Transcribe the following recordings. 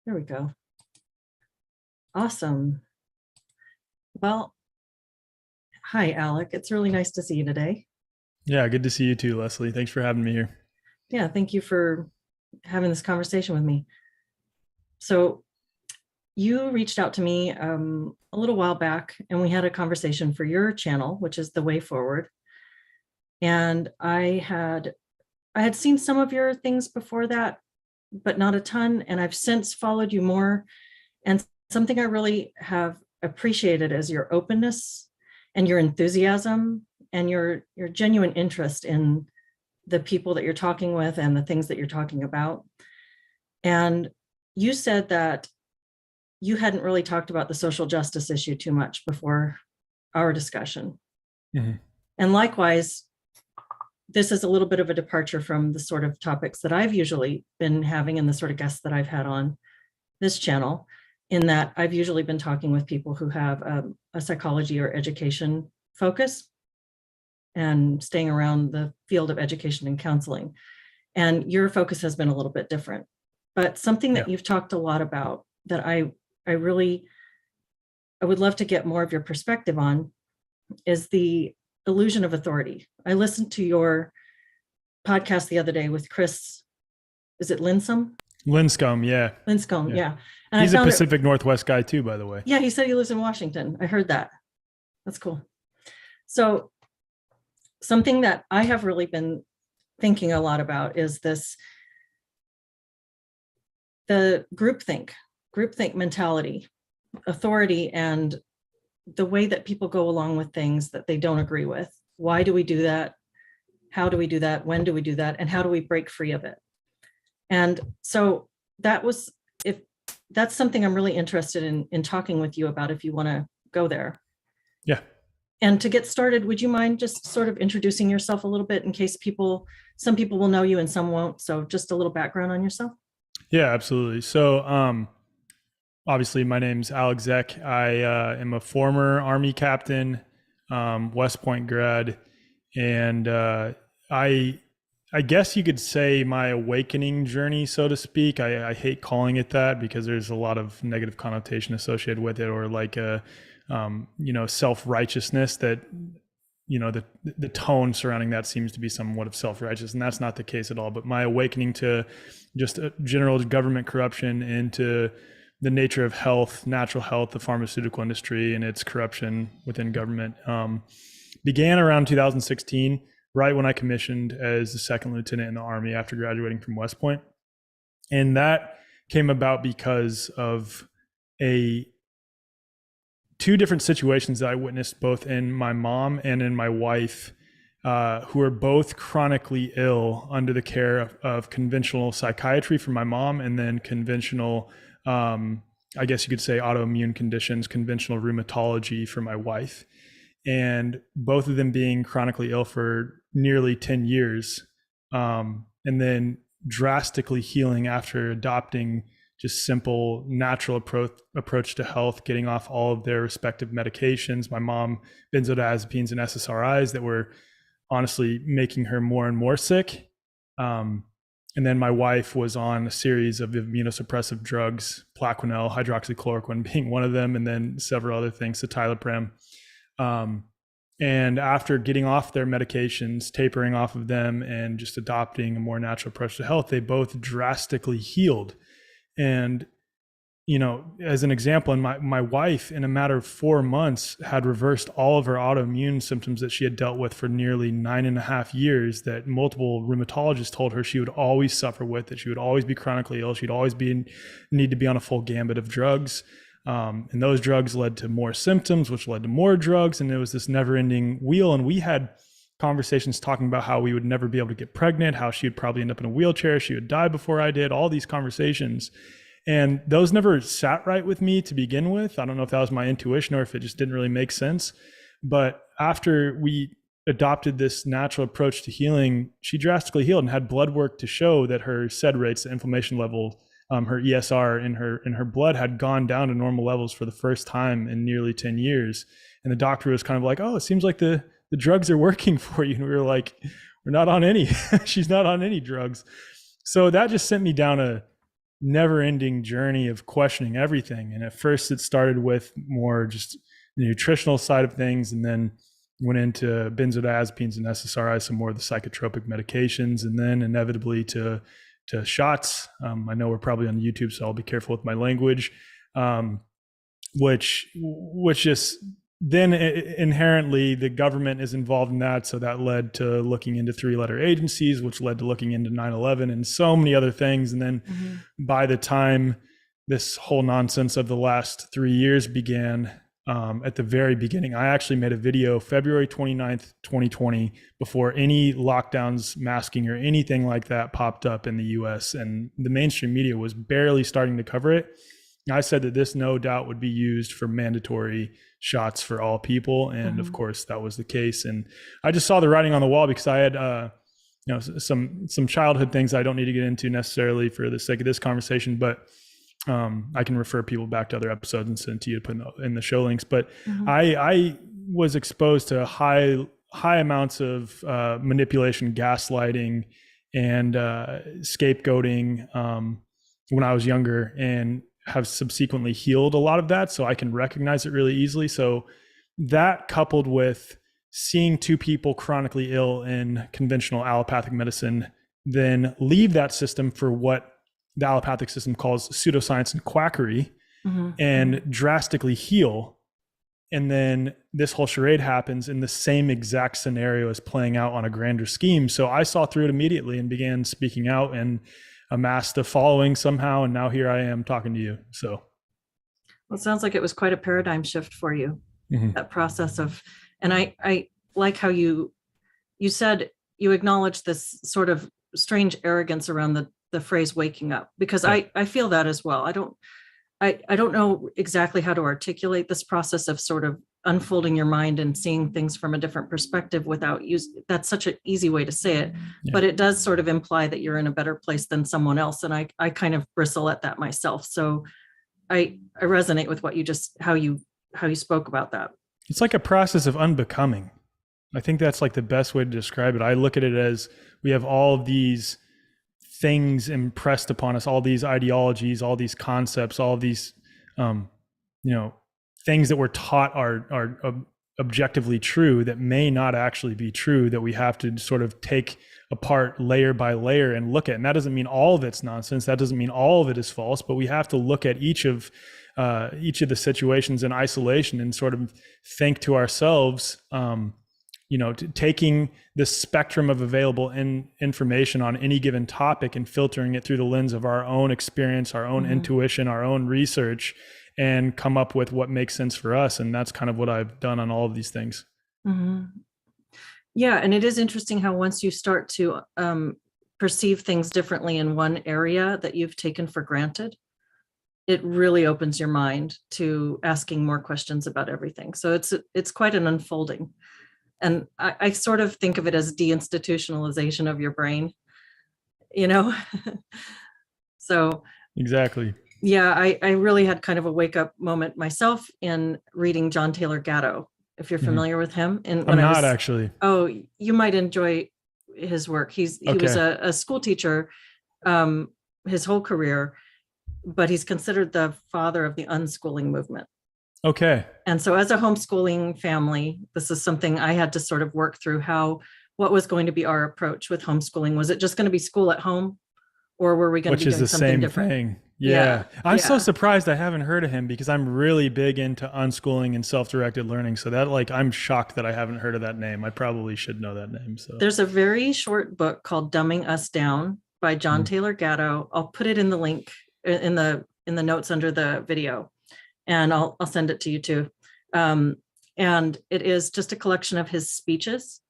There we go. Awesome. Well, hi, Alec. It's really nice to see you today. Yeah, good to see you too, Leslie. Thanks for having me here. Yeah, thank you for having this conversation with me. So, you reached out to me a little while back, and we had a conversation for your channel, which is The Way Forward. And I had seen some of your things before that, but not a ton. And I've since followed you more. And something I really have appreciated is your openness and your enthusiasm and your genuine interest in the people that you're talking with and the things that you're talking about. And you said that you hadn't really talked about the social justice issue too much before our discussion. Mhm. And likewise, this is a little bit of a departure from the sort of topics that I've usually been having and the sort of guests that I've had on this channel, in that I've usually been talking with people who have a psychology or education focus and staying around the field of education and counseling. And your focus has been a little bit different. But something Yeah. that you've talked a lot about that I would love to get more of your perspective on is the illusion of authority. I listened to your podcast the other day with Chris, is it Linscomb? Linscomb, yeah. Linscomb, Yeah. yeah. And I He's a found it, Pacific Northwest guy too, by the way. yeah, he said he lives in Washington. I heard that. That's cool. So something that I have really been thinking a lot about is the groupthink mentality, authority, and the way that people go along with things that they don't agree with. Why do we do that? How do we do that? When do we do that? And how do we break free of it? And so if that's something I'm really interested in talking with you about, if you want to go there. Yeah. And to get started, would you mind just sort of introducing yourself a little bit, in case some people will know you and some won't. So just a little background on yourself. Yeah, absolutely. So, obviously, my name's Alec Zeck. I am a former Army captain, West Point grad, and I guess you could say my awakening journey, so to speak. I hate calling it that because there's a lot of negative connotation associated with it, or like a self-righteousness that the tone surrounding that seems to be somewhat of self-righteous, and that's not the case at all. But my awakening to just general government corruption, into the nature of health, natural health, the pharmaceutical industry, and its corruption within government began around 2016, right when I commissioned as a second lieutenant in the Army after graduating from West Point. And that came about because of two different situations that I witnessed, both in my mom and in my wife, who are both chronically ill under the care of conventional psychiatry for my mom, and then conventional, I guess you could say, autoimmune conditions, conventional rheumatology for my wife. And both of them being chronically ill for nearly 10 years, and then drastically healing after adopting just simple natural approach to health, getting off all of their respective medications. My mom, benzodiazepines and SSRIs that were honestly making her more and more sick. And then my wife was on a series of immunosuppressive drugs, Plaquenil, hydroxychloroquine being one of them, and then several other things, citalopram. And after getting off their medications, tapering off of them, and just adopting a more natural approach to health, they both drastically healed. And, as an example, and my wife, in a matter of 4 months, had reversed all of her autoimmune symptoms that she had dealt with for nearly 9.5 years, that multiple rheumatologists told her she would always suffer with, that she would always be chronically ill. She'd always need to be on a full gambit of drugs. And those drugs led to more symptoms, which led to more drugs. And it was this never ending wheel. And we had conversations talking about how we would never be able to get pregnant, how she would probably end up in a wheelchair, she would die before I did, all these conversations. And those never sat right with me to begin with. I don't know if that was my intuition or if it just didn't really make sense. But after we adopted this natural approach to healing, she drastically healed and had blood work to show that her SED rates, the inflammation level, her ESR in her blood had gone down to normal levels for the first time in nearly 10 years. And the doctor was kind of like, oh, it seems like the drugs are working for you. And we were like, we're not on any, she's not on any drugs. So that just sent me down never ending journey of questioning everything. And at first it started with more just the nutritional side of things, and then went into benzodiazepines and SSRIs, some more of the psychotropic medications, and then inevitably to shots. I know we're probably on YouTube, so I'll be careful with my language, which just then inherently the government is involved in that. So that led to looking into 3-letter agencies, which led to looking into 9/11 and so many other things. And then by the time this whole nonsense of the last 3 years began, at the very beginning, I actually made a video February 29th, 2020, before any lockdowns, masking, or anything like that popped up in the US, and the mainstream media was barely starting to cover it. I said that this no doubt would be used for mandatory shots for all people. And of course that was the case. And I just saw the writing on the wall, because I had, some childhood things I don't need to get into necessarily for the sake of this conversation, but I can refer people back to other episodes and send to you to put in the show links. But I was exposed to high amounts of manipulation, gaslighting, and scapegoating when I was younger, and have subsequently healed a lot of that. So I can recognize it really easily. So that, coupled with seeing 2 people chronically ill in conventional allopathic medicine, then leave that system for what the allopathic system calls pseudoscience and quackery, and drastically heal. And then this whole charade happens, in the same exact scenario as playing out on a grander scheme. So I saw through it immediately and began speaking out, and amassed a following somehow. And now here I am talking to you. So. Well, it sounds like it was quite a paradigm shift for you, that process of, and I like how you said you acknowledge this sort of strange arrogance around the phrase waking up, because I feel that as well. I don't know exactly how to articulate this process of sort of unfolding your mind and seeing things from a different perspective without that's such an easy way to say it, but it does sort of imply that you're in a better place than someone else. And I kind of bristle at that myself. So I resonate with what you just, how you spoke about that. It's like a process of unbecoming. I think that's like the best way to describe it. I look at it as we have all of these things impressed upon us, all these ideologies, all these concepts, all these, things that we're taught are objectively true that may not actually be true, that we have to sort of take apart layer by layer and look at. And that doesn't mean all of it's nonsense. That doesn't mean all of it is false, but we have to look at each of the situations in isolation and sort of think to ourselves, taking the spectrum of available information on any given topic and filtering it through the lens of our own experience, our own intuition, our own research, and come up with what makes sense for us. And that's kind of what I've done on all of these things. Yeah. And it is interesting how once you start to perceive things differently in one area that you've taken for granted, it really opens your mind to asking more questions about everything. So it's quite an unfolding. And I sort of think of it as deinstitutionalization of your brain, So exactly. Yeah, I really had kind of a wake up moment myself in reading John Taylor Gatto, if you're familiar with him. And I'm not actually. Oh, you might enjoy his work. He was a school teacher his whole career, but he's considered the father of the unschooling movement. Okay. And so as a homeschooling family, this is something I had to sort of work through, what was going to be our approach with homeschooling. Was it just going to be school at home, or were we going to be doing something different? Which is the same thing. Yeah. I'm so surprised I haven't heard of him, because I'm really big into unschooling and self-directed learning. So that I'm shocked that I haven't heard of that name. I probably should know that name. So there's a very short book called Dumbing Us Down by John Taylor Gatto. I'll put it in the link in the notes under the video, and I'll send it to you too. And it is just a collection of his speeches,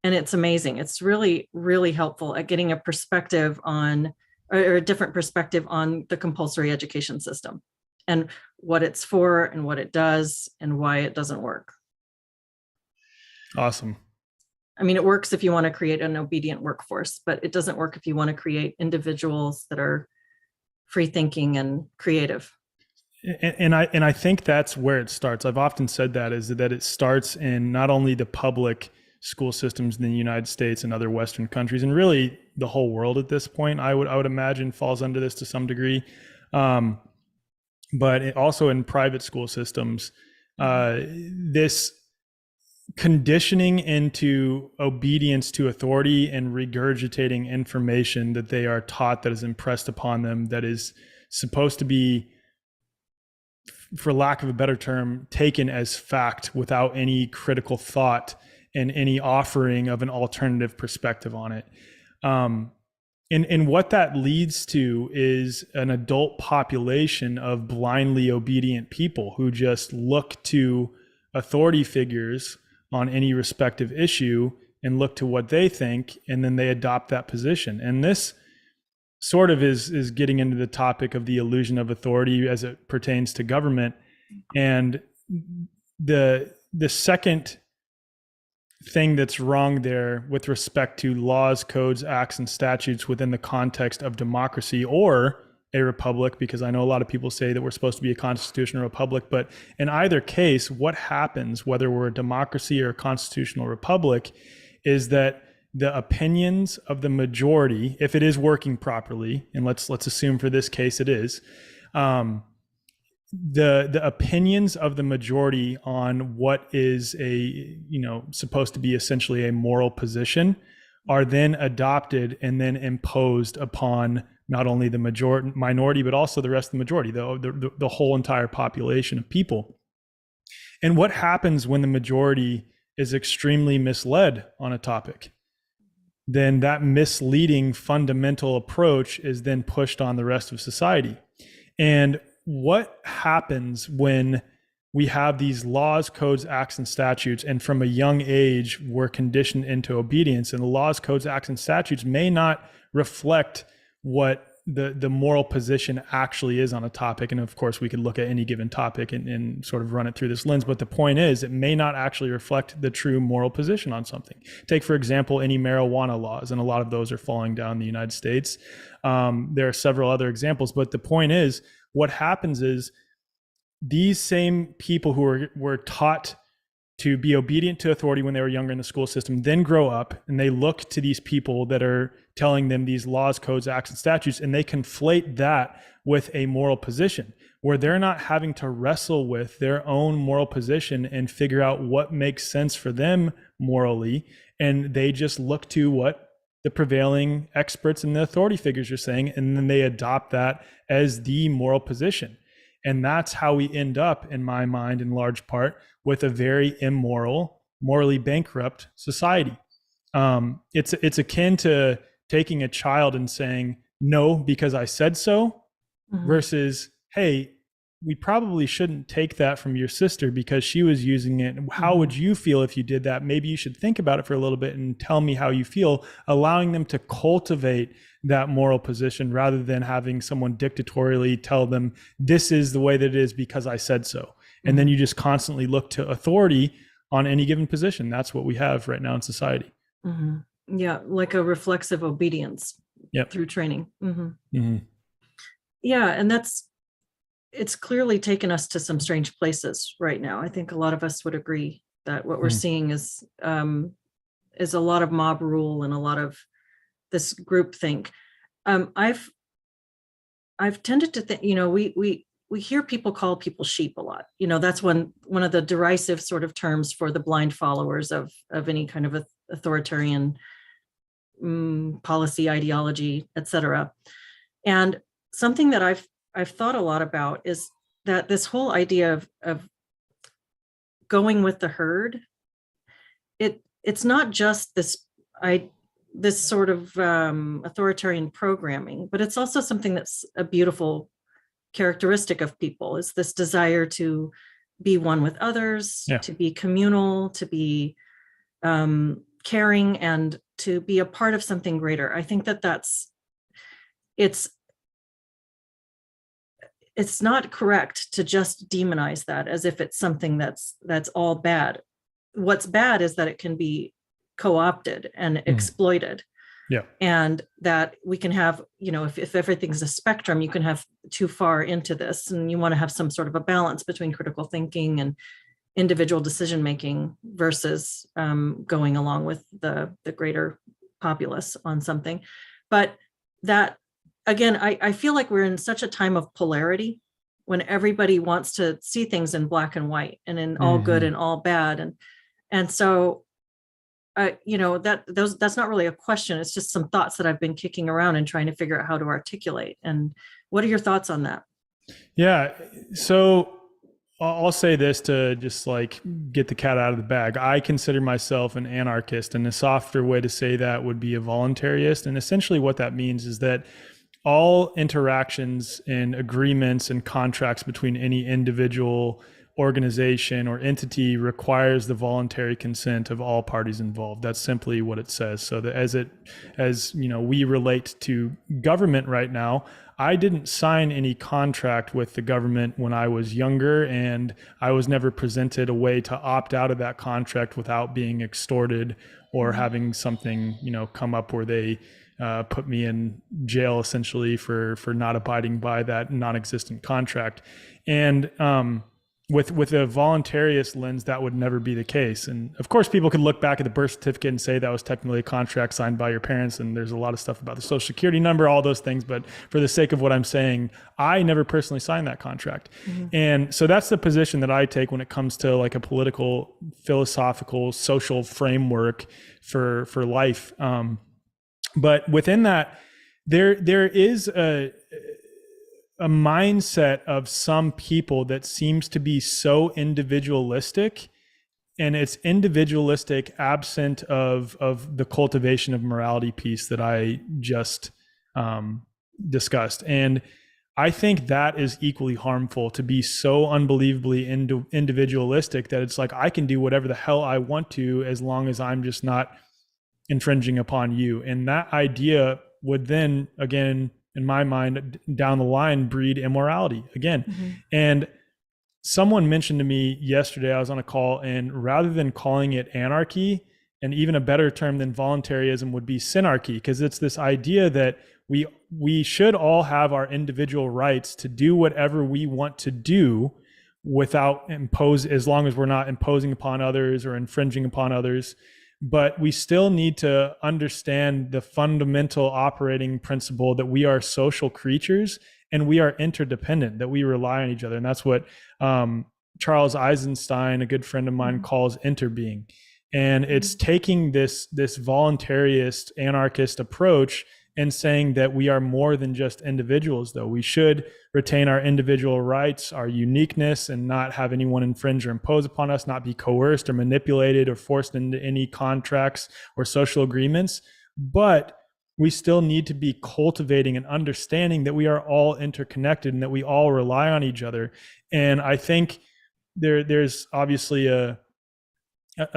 and it's amazing. It's really, really helpful at getting a perspective on, or a different perspective on, the compulsory education system and what it's for and what it does and why it doesn't work. Awesome. I mean, it works if you want to create an obedient workforce, but it doesn't work if you want to create individuals that are free thinking and creative. And I think that's where it starts. I've often said that, is that it starts in not only the public school systems in the United States and other Western countries, and really the whole world at this point, I would imagine falls under this to some degree. But also in private school systems, this conditioning into obedience to authority and regurgitating information that they are taught, that is impressed upon them, that is supposed to be, for lack of a better term, taken as fact without any critical thought and any offering of an alternative perspective on it. And what that leads to is an adult population of blindly obedient people who just look to authority figures on any respective issue and look to what they think, and then they adopt that position. And this sort of is getting into the topic of the illusion of authority as it pertains to government. And the second thing that's wrong there with respect to laws, codes, acts, and statutes within the context of democracy or a republic, because I know a lot of people say that we're supposed to be a constitutional republic, but in either case, what happens, whether we're a democracy or a constitutional republic, is that the opinions of the majority, if it is working properly, and let's assume for this case it is, the opinions of the majority on what is supposed to be essentially a moral position are then adopted and then imposed upon not only the minority, but also the rest of the majority, the whole entire population of people. And what happens when the majority is extremely misled on a topic? Then that misleading fundamental approach is then pushed on the rest of society. And what happens when we have these laws, codes, acts, and statutes, and from a young age, we're conditioned into obedience, and the laws, codes, acts, and statutes may not reflect what the moral position actually is on a topic. And of course, we could look at any given topic and sort of run it through this lens. But the point is, it may not actually reflect the true moral position on something. Take, for example, any marijuana laws, and a lot of those are falling down in the United States. There are several other examples, but the point is, what happens is these same people who were taught to be obedient to authority when they were younger in the school system then grow up and they look to these people that are telling them these laws, codes, acts, and statutes, and they conflate that with a moral position where they're not having to wrestle with their own moral position and figure out what makes sense for them morally. And they just look to what the prevailing experts and the authority figures are saying, and then they adopt that as the moral position. And that's how we end up, in my mind, in large part, with a very immoral, morally bankrupt society. It's akin to taking a child and saying, no, because I said so, versus, hey, we probably shouldn't take that from your sister because she was using it. How would you feel if you did that? Maybe you should think about it for a little bit and tell me how you feel, allowing them to cultivate that moral position rather than having someone dictatorially tell them, this is the way that it is because I said so. And then you just constantly look to authority on any given position. That's what we have right now in society. Yeah, like a reflexive obedience through training. Yeah, and it's clearly taken us to some strange places right now. I think a lot of us would agree that what we're seeing is a lot of mob rule and a lot of this groupthink. I've tended to think, we hear people call people sheep a lot. That's one of the derisive sort of terms for the blind followers of any kind of authoritarian policy, ideology, etc. And something that I've thought a lot about is that this whole idea of going with the herd, it's not just this sort of authoritarian programming, but it's also something that's a beautiful characteristic of people, is this desire to be one with others, to be communal, to be caring, and to be a part of something greater. I think it's not correct to just demonize that as if it's something that's all bad. What's bad is that it can be co-opted and exploited. And that we can have, if everything's a spectrum, you can have too far into this, and you want to have some sort of a balance between critical thinking individual decision making versus going along with the greater populace on something. But that, again, I feel like we're in such a time of polarity when everybody wants to see things in black and white and in all good and all bad. And so, that's not really a question. It's just some thoughts that I've been kicking around and trying to figure out how to articulate. And what are your thoughts on that? Yeah. So I'll say this to just like get the cat out of the bag. I consider myself an anarchist, and a softer way to say that would be a voluntarist. And essentially what that means is that all interactions and agreements and contracts between any individual, organization, or entity requires the voluntary consent of all parties involved. That's simply what it says. So that as we relate to government right now, I didn't sign any contract with the government when I was younger, and I was never presented a way to opt out of that contract without being extorted or having something, come up where they put me in jail essentially for not abiding by that non-existent contract. And with a voluntarist lens, that would never be the case. And of course, people could look back at the birth certificate and say that was technically a contract signed by your parents. And there's a lot of stuff about the social security number, all those things. But for the sake of what I'm saying, I never personally signed that contract. And so that's the position that I take when it comes to like a political, philosophical, social framework for life. But within that, there is a mindset of some people that seems to be so individualistic, and it's individualistic absent of the cultivation of morality piece that I just discussed. And I think that is equally harmful, to be so unbelievably individualistic that it's like, I can do whatever the hell I want to as long as I'm just not infringing upon you. And that idea would then, again, in my mind, down the line, breed immorality again. And someone mentioned to me yesterday, I was on a call, and rather than calling it anarchy, and even a better term than voluntarism would be synarchy, because it's this idea that we should all have our individual rights to do whatever we want to do without as long as we're not imposing upon others or infringing upon others. But we still need to understand the fundamental operating principle that we are social creatures and we are interdependent, that we rely on each other. And that's what Charles Eisenstein, a good friend of mine, calls interbeing. And it's taking this voluntarist, anarchist approach and saying that we are more than just individuals, though. We should retain our individual rights, our uniqueness, and not have anyone infringe or impose upon us, not be coerced or manipulated or forced into any contracts or social agreements. But we still need to be cultivating and understanding that we are all interconnected and that we all rely on each other. And I think there's obviously a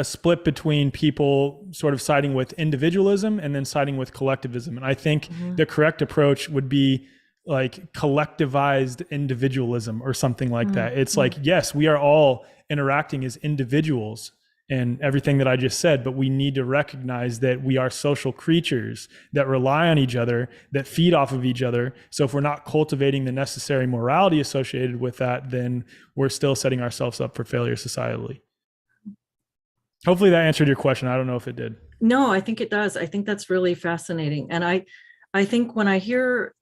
split between people sort of siding with individualism and then siding with collectivism. And I think the correct approach would be like collectivized individualism or something like that. It's like, yes, we are all interacting as individuals and everything that I just said, but we need to recognize that we are social creatures that rely on each other, that feed off of each other. So if we're not cultivating the necessary morality associated with that, then we're still setting ourselves up for failure societally. Hopefully that answered your question. I don't know if it did. No, I think it does. I think that's really fascinating. And I think when I hear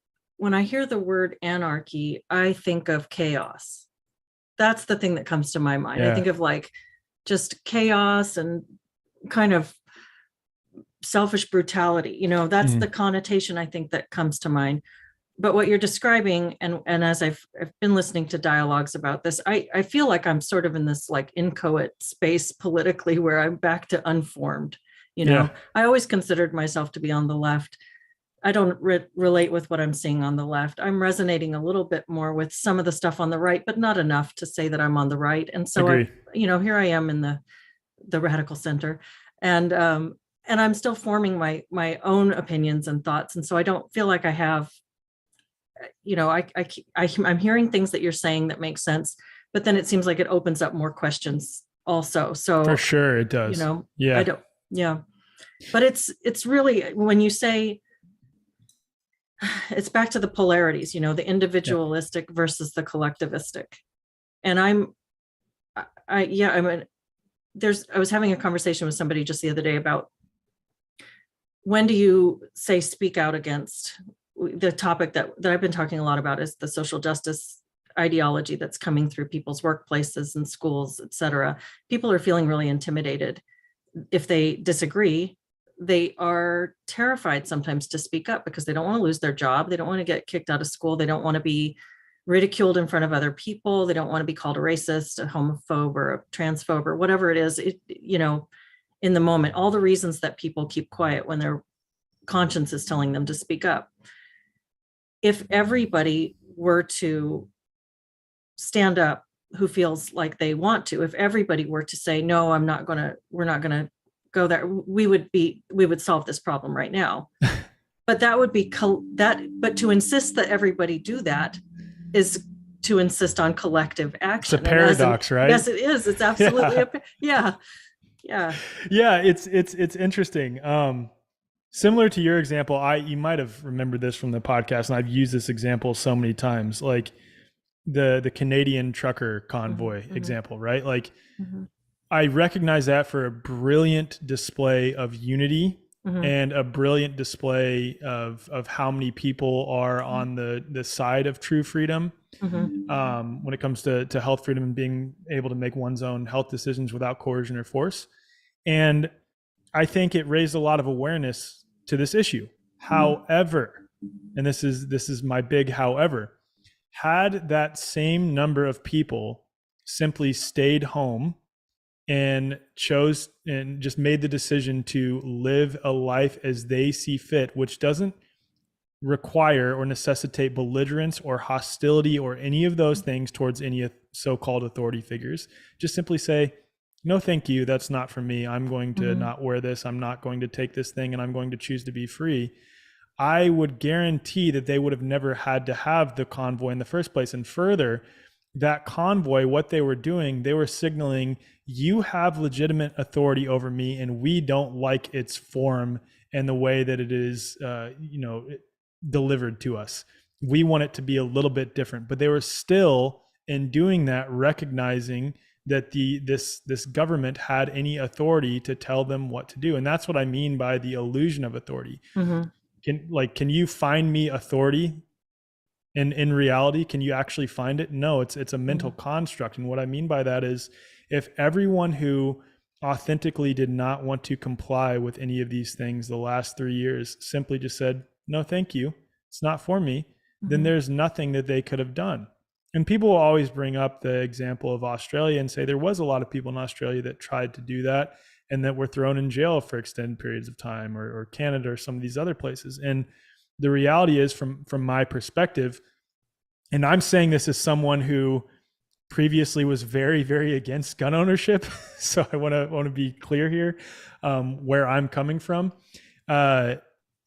the word anarchy, I think of chaos. That's the thing that comes to my mind. Yeah. I think of like just chaos and kind of selfish brutality. That's the connotation I think that comes to mind. But what you're describing, and as I've been listening to dialogues about this, I feel like I'm sort of in this like inchoate space politically where I'm back to unformed. I always considered myself to be on the left. I don't relate with what I'm seeing on the left. I'm resonating a little bit more with some of the stuff on the right, but not enough to say that I'm on the right. And so here I am in the radical center, and I'm still forming my own opinions and thoughts. And so I don't feel like I have. I'm hearing things that you're saying that make sense, but then it seems like it opens up more questions also. So for sure it does. I don't, but it's really, when you say, it's back to the polarities, the individualistic versus the collectivistic. And I mean, I was having a conversation with somebody just the other day about when do you say speak out against the topic that I've been talking a lot about is the social justice ideology that's coming through people's workplaces and schools, et cetera. People are feeling really intimidated. If they disagree, they are terrified sometimes to speak up because they don't want to lose their job. They don't want to get kicked out of school. They don't want to be ridiculed in front of other people. They don't want to be called a racist, a homophobe, or a transphobe, or whatever it is. In the moment, all the reasons that people keep quiet when their conscience is telling them to speak up. If everybody were to stand up who feels like they want to, if everybody were to say, no, we're not gonna go there, we would solve this problem right now. But that would be but to insist that everybody do that is to insist on collective action. It's a paradox, right? Yes, it is. It's absolutely yeah. It's interesting. Similar to your example, you might have remembered this from the podcast, and I've used this example so many times, like the Canadian trucker convoy example, right? Like I recognize that for a brilliant display of unity and a brilliant display of how many people are on the side of true freedom when it comes to health freedom and being able to make one's own health decisions without coercion or force. And I think it raised a lot of awareness to this issue. However, and this is my big however, had that same number of people simply stayed home and chose and just made the decision to live a life as they see fit, which doesn't require or necessitate belligerence or hostility or any of those things towards any so-called authority figures, just simply say, no, thank you. That's not for me. I'm going to not wear this. I'm not going to take this thing, and I'm going to choose to be free. I would guarantee that they would have never had to have the convoy in the first place. And further, that convoy, what they were doing, they were signaling, you have legitimate authority over me, and we don't like its form and the way that it is, delivered to us. We want it to be a little bit different. But they were still, in doing that, recognizing that this government had any authority to tell them what to do. And that's what I mean by the illusion of authority. Can you find me authority? In reality, can you actually find it? No, it's a mental construct. And what I mean by that is, if everyone who authentically did not want to comply with any of these things the last 3 years simply just said, no, thank you, it's not for me, then there's nothing that they could have done. And people will always bring up the example of Australia and say there was a lot of people in Australia that tried to do that and that were thrown in jail for extended periods of time, or Canada or some of these other places. And the reality is, from my perspective, and I'm saying this as someone who previously was very, very against gun ownership, so I want to be clear here where I'm coming from,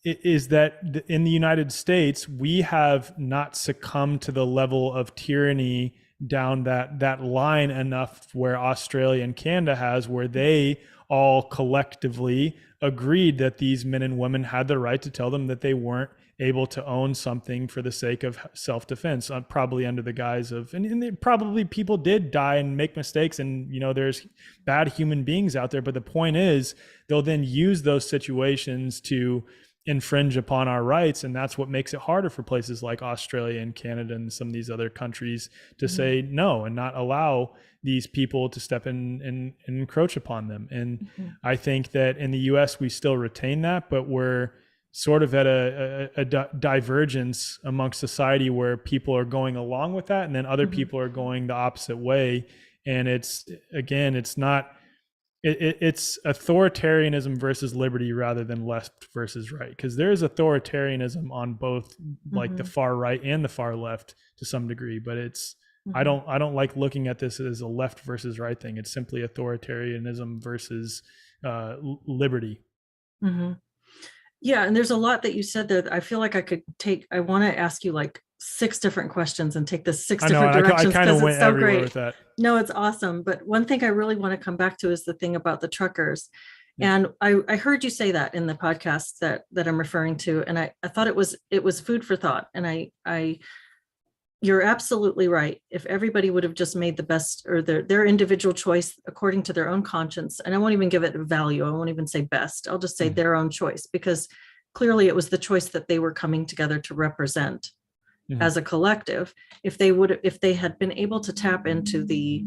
is that in the United States, we have not succumbed to the level of tyranny down that line enough where Australia and Canada has, where they all collectively agreed that these men and women had the right to tell them that they weren't able to own something for the sake of self-defense, probably under the guise of, and probably people did die and make mistakes, and there's bad human beings out there, but the point is they'll then use those situations to infringe upon our rights. And that's what makes it harder for places like Australia and Canada and some of these other countries to say no and not allow these people to step in and encroach upon them. And I think that in the US, we still retain that, but we're sort of at a divergence amongst society where people are going along with that, and then other people are going the opposite way. And it's authoritarianism versus liberty rather than left versus right, because there's authoritarianism on both, like the far right and the far left to some degree, but it's I don't like looking at this as a left versus right thing. It's simply authoritarianism versus liberty. Yeah, and there's a lot that you said there that I feel like I want to ask you like 6 different questions and take this 6 different directions, because it's so great. With that. No, it's awesome. But one thing I really want to come back to is the thing about the truckers. And I heard you say that in the podcast that I'm referring to. And I thought it was food for thought. And I you're absolutely right. If everybody would have just made the best or their individual choice according to their own conscience, and I won't even give it a value, I won't even say best, I'll just say their own choice, because clearly it was the choice that they were coming together to represent as a collective. If they had been able to tap into the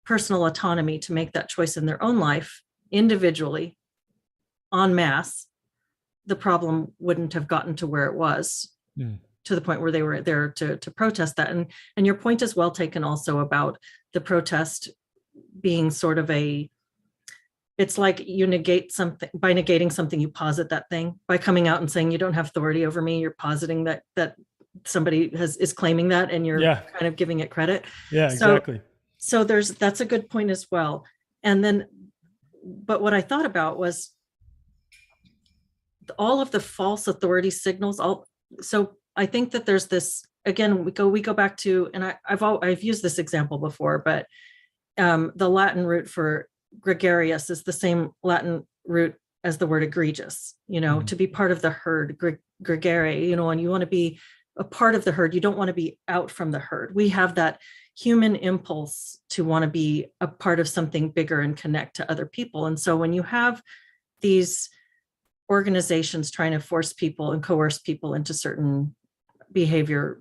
personal autonomy to make that choice in their own life individually, en masse, the problem wouldn't have gotten to where it was, to the point where they were there to protest that. And your point is well taken also about the protest being sort of it's like you negate something. By negating something, you posit that thing. By coming out and saying you don't have authority over me, you're positing that somebody is claiming that, and you're kind of giving it credit. Yeah, exactly. So that's a good point as well. And then, but what I thought about was all of the false authority signals. So I think that there's this, again, we go back to, and I've used this example before, but the Latin root for gregarious is the same Latin root as the word egregious, to be part of the herd, gregare, and you want to be a part of the herd. You don't want to be out from the herd. We have that human impulse to want to be a part of something bigger and connect to other people. And so when you have these organizations trying to force people and coerce people into certain behavior,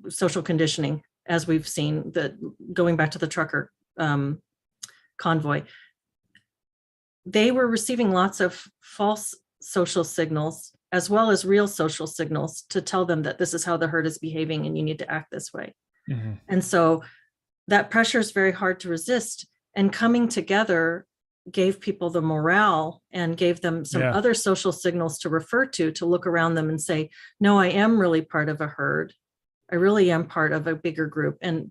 social conditioning, as we've seen, that going back to the trucker convoy, they were receiving lots of false social signals as well as real social signals to tell them that this is how the herd is behaving and you need to act this way. And so that pressure is very hard to resist, and coming together gave people the morale and gave them some other social signals to refer to look around them and say, no, I am really part of a herd. I really am part of a bigger group. And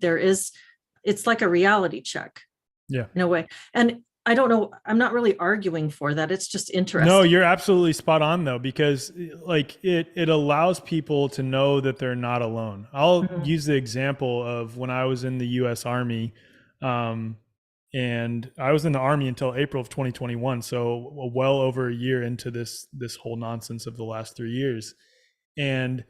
it's like a reality check in a way. And I don't know, I'm not really arguing for that. It's just interesting. No, you're absolutely spot on though, because like it allows people to know that they're not alone. I'll use the example of when I was in the US Army, and I was in the Army until April of 2021. So well over a year into this whole nonsense of the last 3 years. And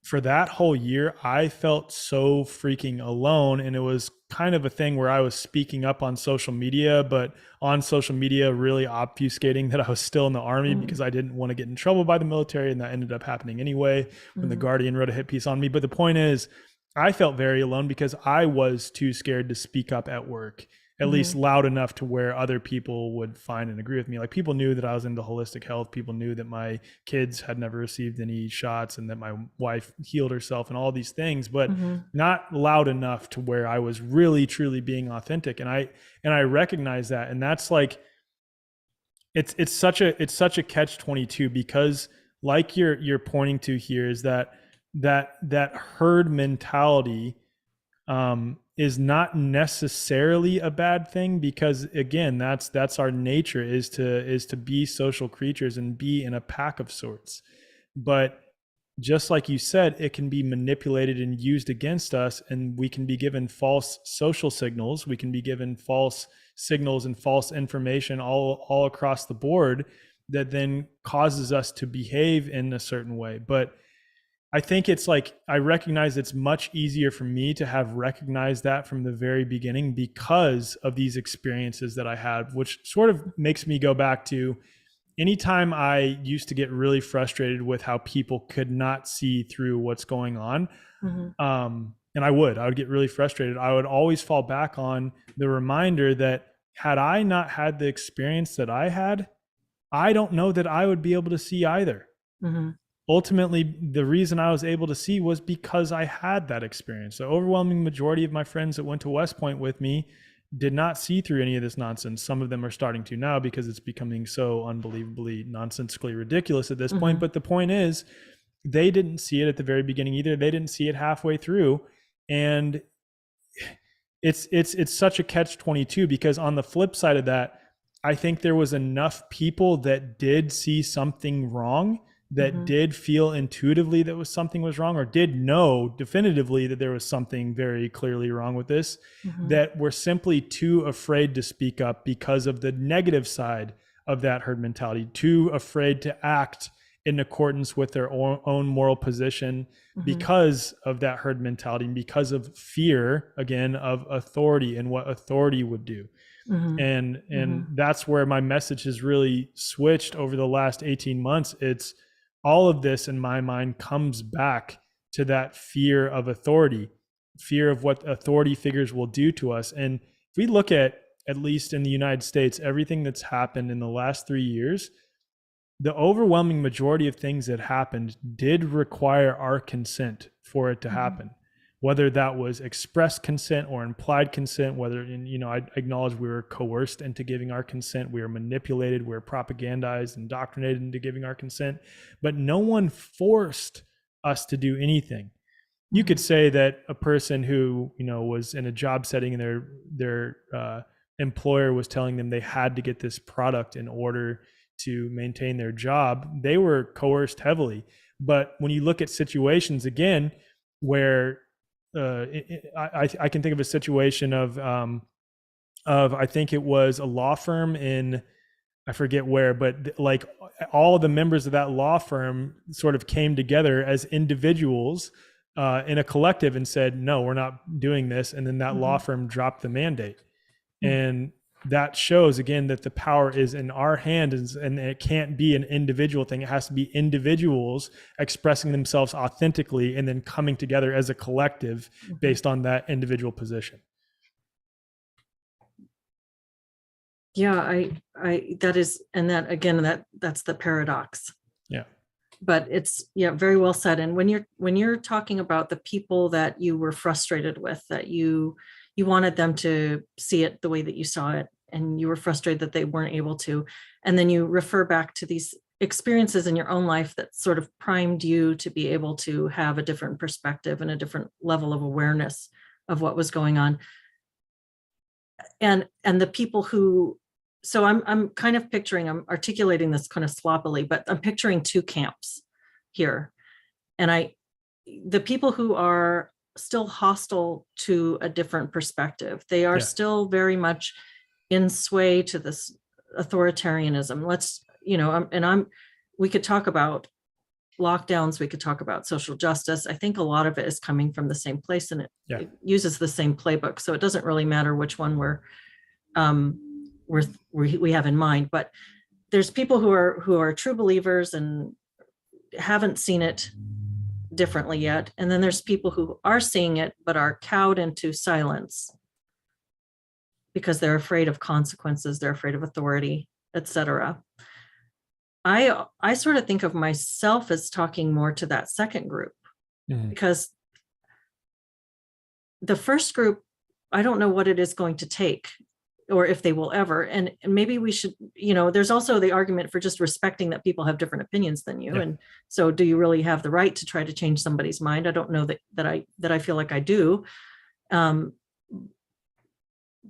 for that whole year, I felt so freaking alone. And it was kind of a thing where I was speaking up on social media, but on social media, really obfuscating that I was still in the Army because I didn't want to get in trouble by the military. And that ended up happening anyway when the Guardian wrote a hit piece on me. But the point is, I felt very alone because I was too scared to speak up at work, at least loud enough to where other people would find and agree with me. Like, people knew that I was into holistic health. People knew that my kids had never received any shots and that my wife healed herself and all these things, but not loud enough to where I was really, truly being authentic. And I recognize that. And that's like, it's such a catch-22, because like you're pointing to here is that herd mentality, is not necessarily a bad thing, because again, that's our nature, is to be social creatures and be in a pack of sorts. But just like you said, it can be manipulated and used against us, and we can be given false social signals. We can be given false signals and false information all across the board that then causes us to behave in a certain way. But I think it's like, I recognize it's much easier for me to have recognized that from the very beginning because of these experiences that I had, which sort of makes me go back to anytime I used to get really frustrated with how people could not see through what's going on. And I would get really frustrated. I would always fall back on the reminder that had I not had the experience that I had, I don't know that I would be able to see either. Ultimately, the reason I was able to see was because I had that experience. The overwhelming majority of my friends that went to West Point with me did not see through any of this nonsense. Some of them are starting to now because it's becoming so unbelievably nonsensically ridiculous at this point. But the point is, they didn't see it at the very beginning either. They didn't see it halfway through. And it's such a catch-22, because on the flip side of that, I think there was enough people that did see something wrong, that did feel intuitively that something was wrong, or did know definitively that there was something very clearly wrong with this, that were simply too afraid to speak up because of the negative side of that herd mentality, too afraid to act in accordance with their own moral position because of that herd mentality and because of fear, again, of authority and what authority would do. And that's where my message has really switched over the last 18 months. It's all of this in my mind comes back to that fear of authority, fear of what authority figures will do to us. And if we look at least in the United States, everything that's happened in the last 3 years, the overwhelming majority of things that happened did require our consent for it to happen. Whether that was express consent or implied consent, whether, I acknowledge we were coerced into giving our consent, we were manipulated, we were propagandized, indoctrinated into giving our consent, but no one forced us to do anything. You could say that a person who, was in a job setting and their employer was telling them they had to get this product in order to maintain their job, they were coerced heavily. But when you look at situations, again, where I can think of a situation of I think it was a law firm in, I forget where, but like all the members of that law firm sort of came together as individuals in a collective and said, no, we're not doing this. And then that law firm dropped the mandate. And that shows, again, that the power is in our hands, and it can't be an individual thing. It has to be individuals expressing themselves authentically and then coming together as a collective based on that individual position. Yeah, that is, and that, again, that's the paradox. Yeah. But it's, very well said. And when you're talking about the people that you were frustrated with, that you wanted them to see it the way that you saw it, and you were frustrated that they weren't able to, and then you refer back to these experiences in your own life that sort of primed you to be able to have a different perspective and a different level of awareness of what was going on. And the people who, so I'm kind of picturing, I'm articulating this kind of sloppily, but I'm picturing two camps here. And the people who are still hostile to a different perspective, they are still very much in sway to this authoritarianism. We could talk about lockdowns, we could talk about social justice. I think a lot of it is coming from the same place, and it uses the same playbook. So it doesn't really matter which one we have in mind. But there's people who are true believers and haven't seen it differently yet. And then there's people who are seeing it, but are cowed into silence because they're afraid of consequences, they're afraid of authority, etc. I sort of think of myself as talking more to that second group, because the first group, I don't know what it is going to take, or if they will ever. And maybe we should, there's also the argument for just respecting that people have different opinions than you. And so do you really have the right to try to change somebody's mind? I don't know that I feel like I do.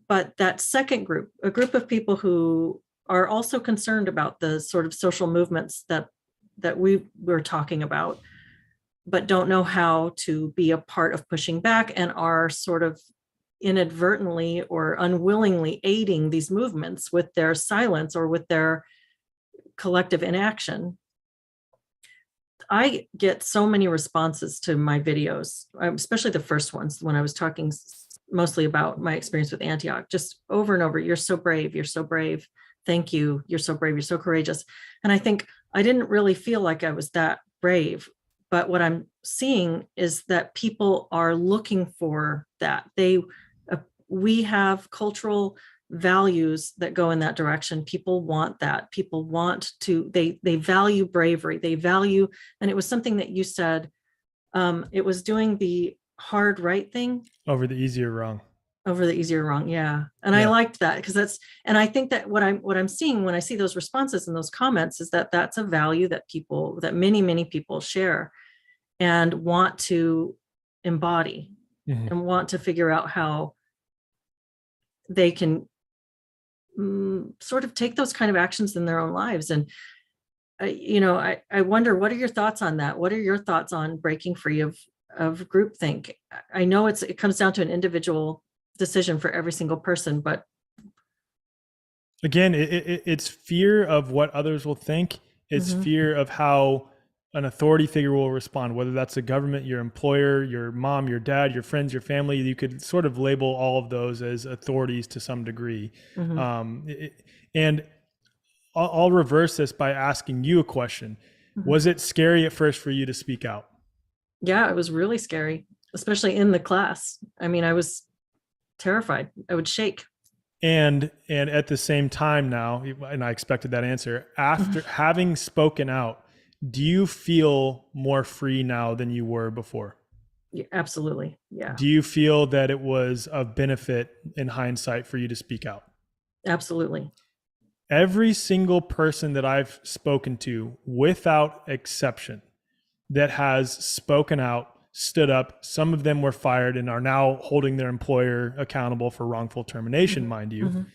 But that second group, a group of people who are also concerned about the sort of social movements that we were talking about, but don't know how to be a part of pushing back, and are sort of inadvertently or unwillingly aiding these movements with their silence or with their collective inaction. I get so many responses to my videos, especially the first ones when I was talking mostly about my experience with Antioch, just over and over. You're so brave. You're so brave. Thank you. You're so brave. You're so courageous. And I think I didn't really feel like I was that brave. But what I'm seeing is that people are looking for that. We have cultural values that go in that direction. People want that. People want to, they value bravery. They value, and it was something that you said, it was doing the hard right thing over the easier wrong. Over the easier wrong. Yeah. And I liked that, because and I think that what I'm seeing when I see those responses and those comments is that that's a value that many, many people share and want to embody and want to figure out how they can sort of take those kind of actions in their own lives. And, I wonder, what are your thoughts on that? What are your thoughts on breaking free of groupthink? I know it comes down to an individual decision for every single person, but again, it's fear of what others will think, It's fear of how an authority figure will respond, whether that's the government, your employer, your mom, your dad, your friends, your family. You could sort of label all of those as authorities to some degree. And I'll reverse this by asking you a question. Was it scary at first for you to speak out? Yeah, it was really scary, especially in the class. I mean, I was terrified. I would shake. And at the same time now, and I expected that answer, after having spoken out, do you feel more free now than you were before? Yeah, absolutely. Yeah. Do you feel that it was of benefit in hindsight for you to speak out? Absolutely. Every single person that I've spoken to, without exception, that has spoken out, stood up, some of them were fired and are now holding their employer accountable for wrongful termination, mind you.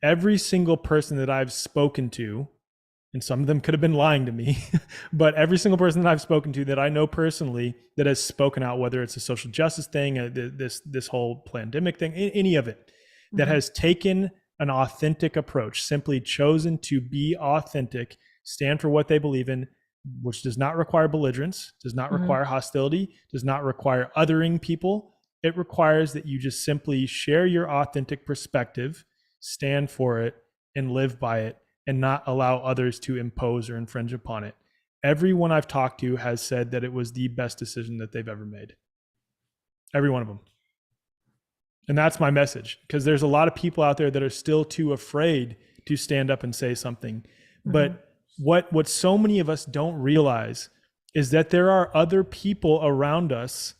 Every single person that I've spoken to, and some of them could have been lying to me, but every single person that I've spoken to that I know personally that has spoken out, whether it's a social justice thing, this whole pandemic thing, any of it, that has taken an authentic approach, simply chosen to be authentic, stand for what they believe in, which does not require belligerence, does not require hostility, does not require othering people. It requires that you just simply share your authentic perspective, stand for it, and live by it, and not allow others to impose or infringe upon it. Everyone I've talked to has said that it was the best decision that they've ever made. Every one of them. And that's my message, because there's a lot of people out there that are still too afraid to stand up and say something. But what so many of us don't realize is that there are other people around us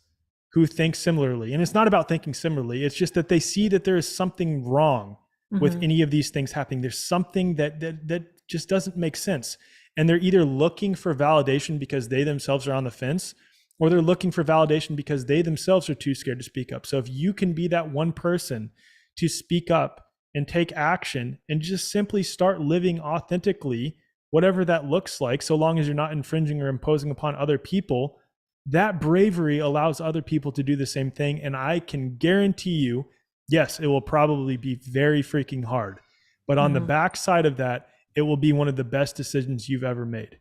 who think similarly. And it's not about thinking similarly. It's just that they see that there is something wrong with any of these things happening. There's something that just doesn't make sense. And they're either looking for validation because they themselves are on the fence, or they're looking for validation because they themselves are too scared to speak up. So if you can be that one person to speak up and take action and just simply start living authentically, whatever that looks like, so long as you're not infringing or imposing upon other people, that bravery allows other people to do the same thing. And I can guarantee you, yes, it will probably be very freaking hard, but on the backside of that, it will be one of the best decisions you've ever made.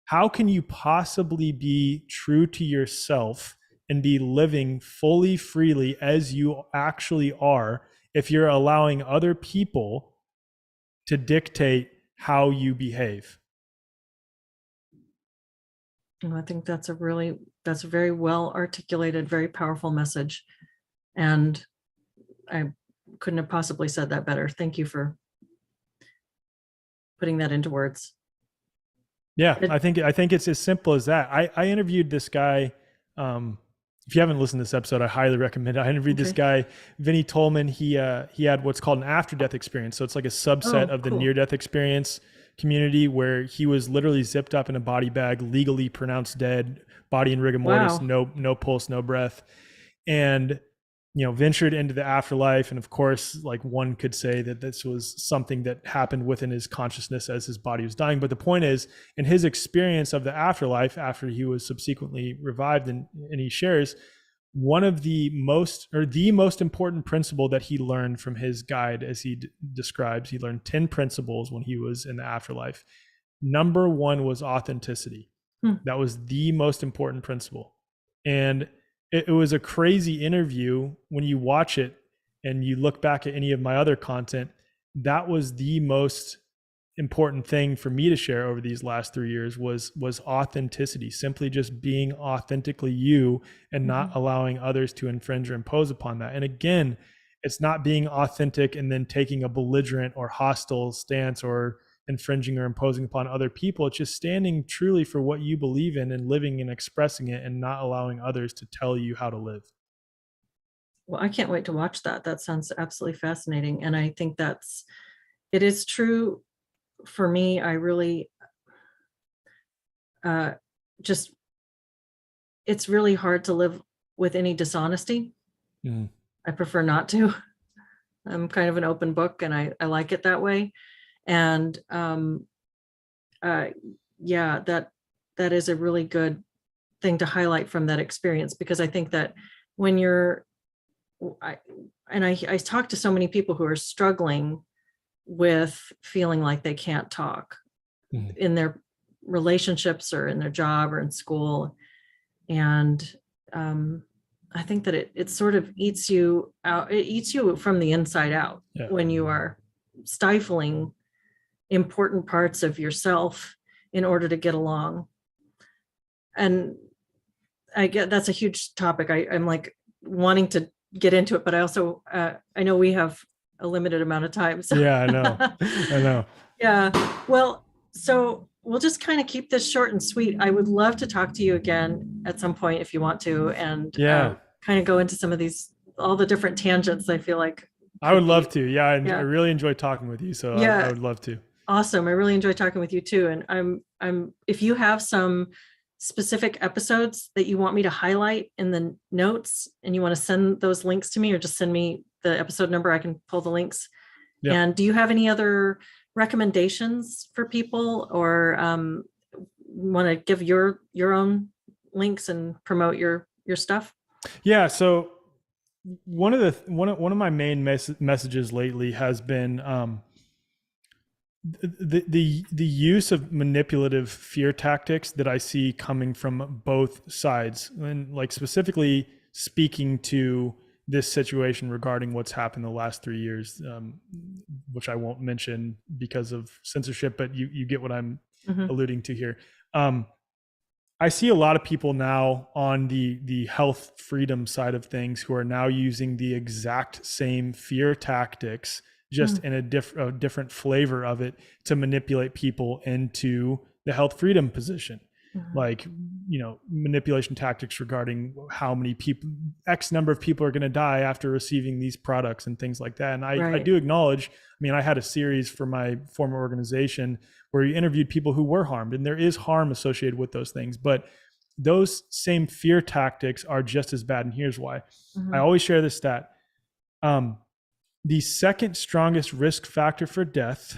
How can you possibly be true to yourself and be living fully, freely as you actually are if you're allowing other people to dictate how you behave? I think that's a very well articulated, very powerful message. And I couldn't have possibly said that better. Thank you for putting that into words. Yeah, I think it's as simple as that. I interviewed this guy. If you haven't listened to this episode, I highly recommend it. I interviewed this guy, Vinny Tolman. He had what's called an after-death experience. So it's like a subset of the near-death experience community, where he was literally zipped up in a body bag, legally pronounced dead, body in rigor mortis, no pulse, no breath, and ventured into the afterlife. And of course, like, one could say that this was something that happened within his consciousness as his body was dying. But the point is, in his experience of the afterlife, after he was subsequently revived, and he shares one of the most important principle that he learned from his guide, as he describes, he learned 10 principles when he was in the afterlife. Number one was authenticity. That was the most important principle. And it was a crazy interview. When you watch it and you look back at any of my other content, that was the most important thing for me to share over these last 3 years was authenticity, simply just being authentically you and not allowing others to infringe or impose upon that. And again, it's not being authentic and then taking a belligerent or hostile stance or infringing or imposing upon other people. It's just standing truly for what you believe in and living and expressing it, and not allowing others to tell you how to live. Well, I can't wait to watch that. That sounds absolutely fascinating. And I think it is true for me. I really it's really hard to live with any dishonesty. I prefer not to. I'm kind of an open book, and I like it that way. And yeah, that is a really good thing to highlight from that experience, because I think that when I talk to so many people who are struggling with feeling like they can't talk in their relationships or in their job or in school. And I think that it sort of eats you out. It eats you from the inside out when you are stifling important parts of yourself in order to get along. And I get that's a huge topic. I'm like wanting to get into it, but I also I know we have a limited amount of time. So. Yeah, I know. I know. Yeah. Well, so we'll just kind of keep this short and sweet. I would love to talk to you again at some point if you want to, and kind of go into some of these, all the different tangents. I feel like I would love to. Yeah, I really enjoy talking with you. So I would love to. Awesome. I really enjoy talking with you too. And I'm if you have some specific episodes that you want me to highlight in the notes and you want to send those links to me, or just send me the episode number, I can pull the links. Yep. And do you have any other recommendations for people, or want to give your own links and promote your stuff? Yeah. So one of my main messages lately has been the use of manipulative fear tactics that I see coming from both sides, and like specifically speaking to this situation regarding what's happened the last 3 years, which I won't mention because of censorship, but you get what I'm alluding to here. I see a lot of people now on the health freedom side of things who are now using the exact same fear tactics, just in a different flavor of it, to manipulate people into the health freedom position. Like, manipulation tactics regarding how many people, X number of people are going to die after receiving these products and things like that. And I do acknowledge, I had a series for my former organization where you interviewed people who were harmed, and there is harm associated with those things, but those same fear tactics are just as bad. And here's why. I always share this stat. The second strongest risk factor for death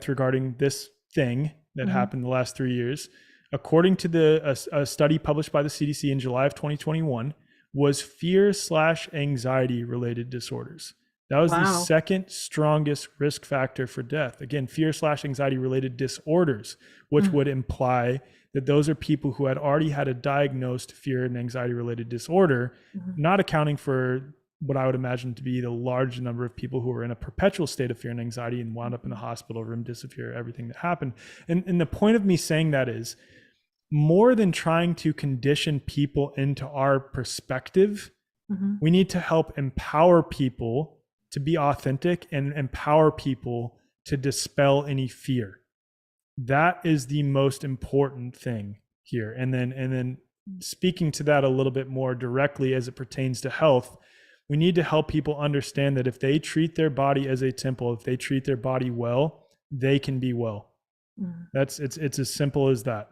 regarding this thing that happened the last 3 years, according to a study published by the CDC in July of 2021, was fear/anxiety related disorders. That was the second strongest risk factor for death. Again, fear/anxiety related disorders, which would imply that those are people who had already had a diagnosed fear and anxiety related disorder, not accounting for what I would imagine to be the large number of people who were in a perpetual state of fear and anxiety and wound up in the hospital, remdesivir, everything that happened. And the point of me saying that is, more than trying to condition people into our perspective, we need to help empower people to be authentic and empower people to dispel any fear. That is the most important thing here. And then speaking to that a little bit more directly as it pertains to health, we need to help people understand that if they treat their body as a temple, if they treat their body well, they can be well. It's as simple as that.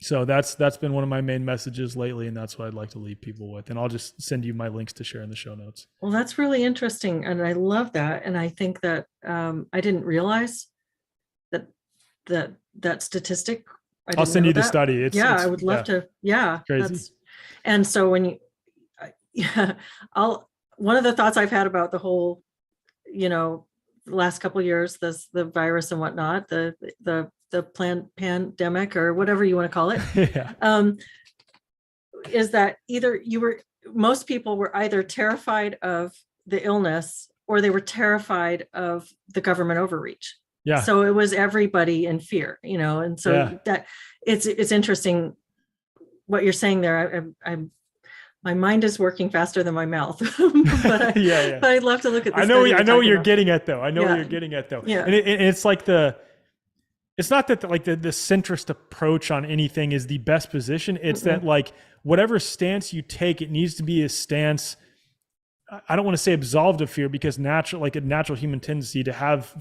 So that's been one of my main messages lately, and that's what I'd like to leave people with. And I'll just send you my links to share in the show notes. Well, that's really interesting, and I love that. And I think that I didn't realize that statistic. I'll send you the study. I would love to. Yeah, crazy. And so when you, one of the thoughts I've had about the whole, last couple of years, the virus and whatnot, the pandemic, or whatever you want to call it, is that most people were either terrified of the illness or they were terrified of the government overreach. Yeah. So it was everybody in fear, and so that it's interesting what you're saying there. I'm my mind is working faster than my mouth, but I'd love to look at this. I know what you're getting at though. Yeah. And it's like it's not that the centrist approach on anything is the best position. It's that like whatever stance you take, it needs to be a stance. I don't want to say absolved of fear, because a natural human tendency to have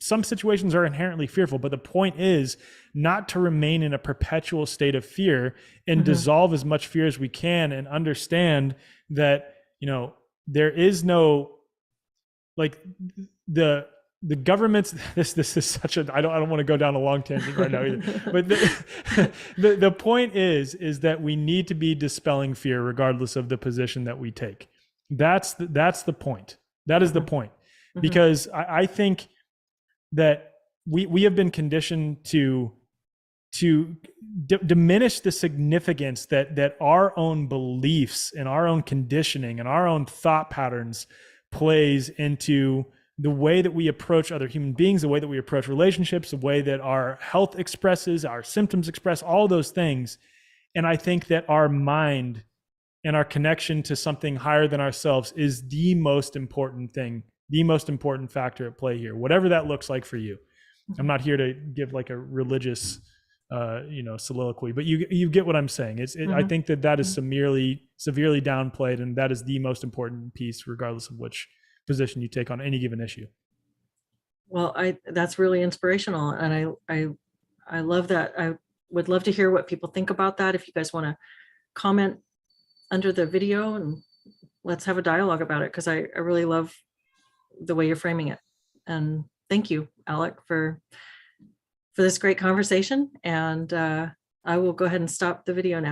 some situations are inherently fearful, but the point is not to remain in a perpetual state of fear, and dissolve as much fear as we can, and understand that, there is no, the government's, this is such a, I don't want to go down a long tangent right now either, but the point is that we need to be dispelling fear regardless of the position that we take. That's the point. That is the point. Because I think that we have been conditioned to diminish the significance that our own beliefs and our own conditioning and our own thought patterns plays into the way that we approach other human beings, the way that we approach relationships, the way that our health expresses, our symptoms express, all those things. And I think that our mind and our connection to something higher than ourselves is the most important thing, the most important factor at play here, whatever that looks like for you. I'm not here to give like a religious soliloquy, but you get what I'm saying. I think that is severely downplayed, and that is the most important piece, regardless of which position you take on any given issue. Well, that's really inspirational, and I love that. I would love to hear what people think about that. If you guys want to comment under the video, and let's have a dialogue about it, because I really love the way you're framing it. And thank you, Alec, for this great conversation. And I will go ahead and stop the video now.